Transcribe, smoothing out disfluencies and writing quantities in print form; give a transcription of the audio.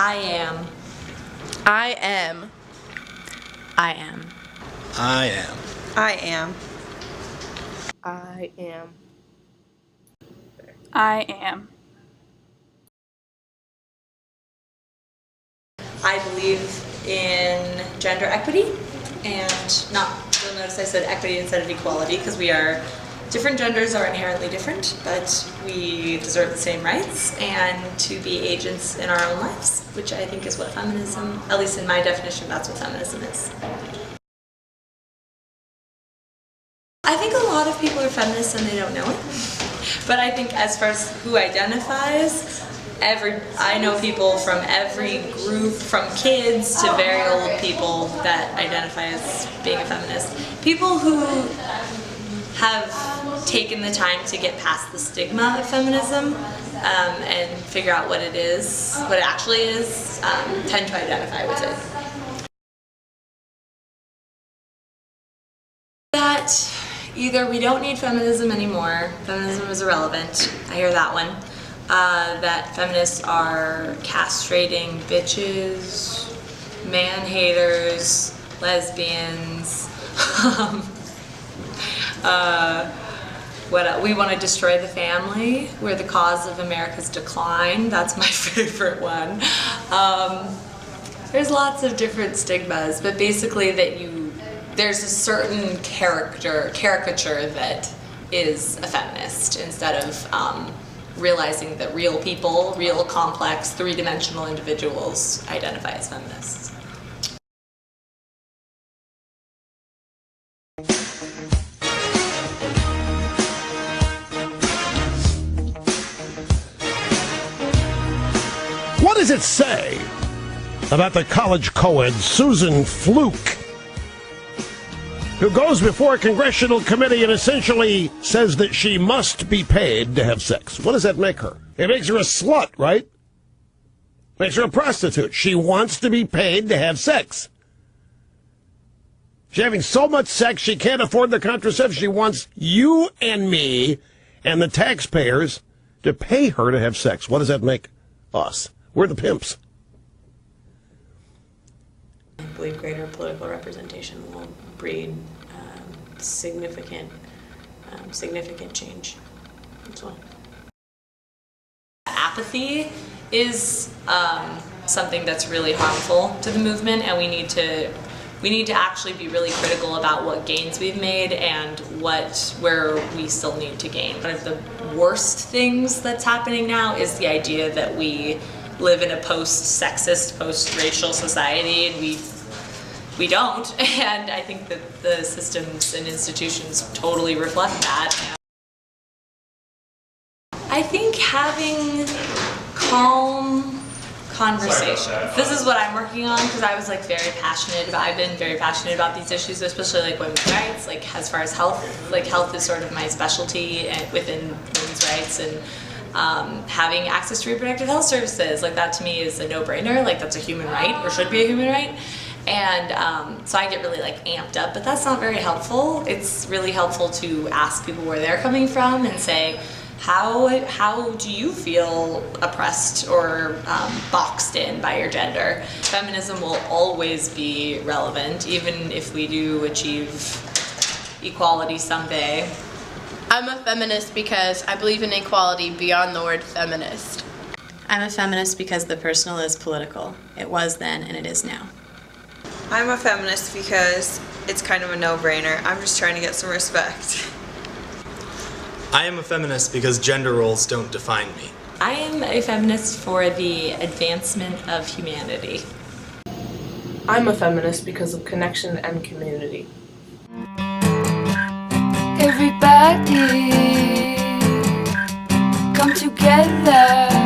I am. I am. I am. I am. I am. I am. I am. I believe in gender equity, and you'll notice I said equity instead of equality because different genders are inherently different, but we deserve the same rights and to be agents in our own lives, which I think is what feminism, at least in my definition, that's what feminism is. I think a lot of people are feminists and they don't know it. But I think as far as who identifies, I know people from every group, from kids to very old people that identify as being a feminist. People who have taken the time to get past the stigma of feminism and figure out what it is, what it actually is, tend to identify with it. That either we don't need feminism anymore, feminism is irrelevant, I hear that one, that feminists are castrating bitches, man-haters, lesbians, we want to destroy the family, we're the cause of America's decline, that's my favorite one. There's lots of different stigmas, but basically there's a certain caricature that is a feminist instead of realizing that real people, real complex, three-dimensional individuals identify as feminists. What does it say about the college co-ed Susan Fluke, who goes before a congressional committee and essentially says that she must be paid to have sex? What does that make her? It makes her a slut, right? Makes her a prostitute. She wants to be paid to have sex. She's having so much sex she can't afford the contraception. She wants you and me and the taxpayers to pay her to have sex. What does that make us? We're the pimps. I believe greater political representation will breed significant change as well. Apathy is something that's really harmful to the movement, and we need to actually be really critical about what gains we've made and where we still need to gain. One of the worst things that's happening now is the idea that we live in a post-sexist, post-racial society, and we don't, and I think that the systems and institutions totally reflect that. I think having calm conversations. This is what I'm working on because I was I've been very passionate about these issues, especially women's rights, as far as health. Health is sort of my specialty within women's rights, and having access to reproductive health services, that to me is a no-brainer, that's a human right, or should be a human right. And so I get really amped up, but that's not very helpful. It's really helpful to ask people where they're coming from and say, how do you feel oppressed or boxed in by your gender? Feminism will always be relevant, even if we do achieve equality someday. I'm a feminist because I believe in equality beyond the word feminist. I'm a feminist because the personal is political. It was then and it is now. I'm a feminist because it's kind of a no-brainer. I'm just trying to get some respect. I am a feminist because gender roles don't define me. I am a feminist for the advancement of humanity. I'm a feminist because of connection and community. Everybody come together.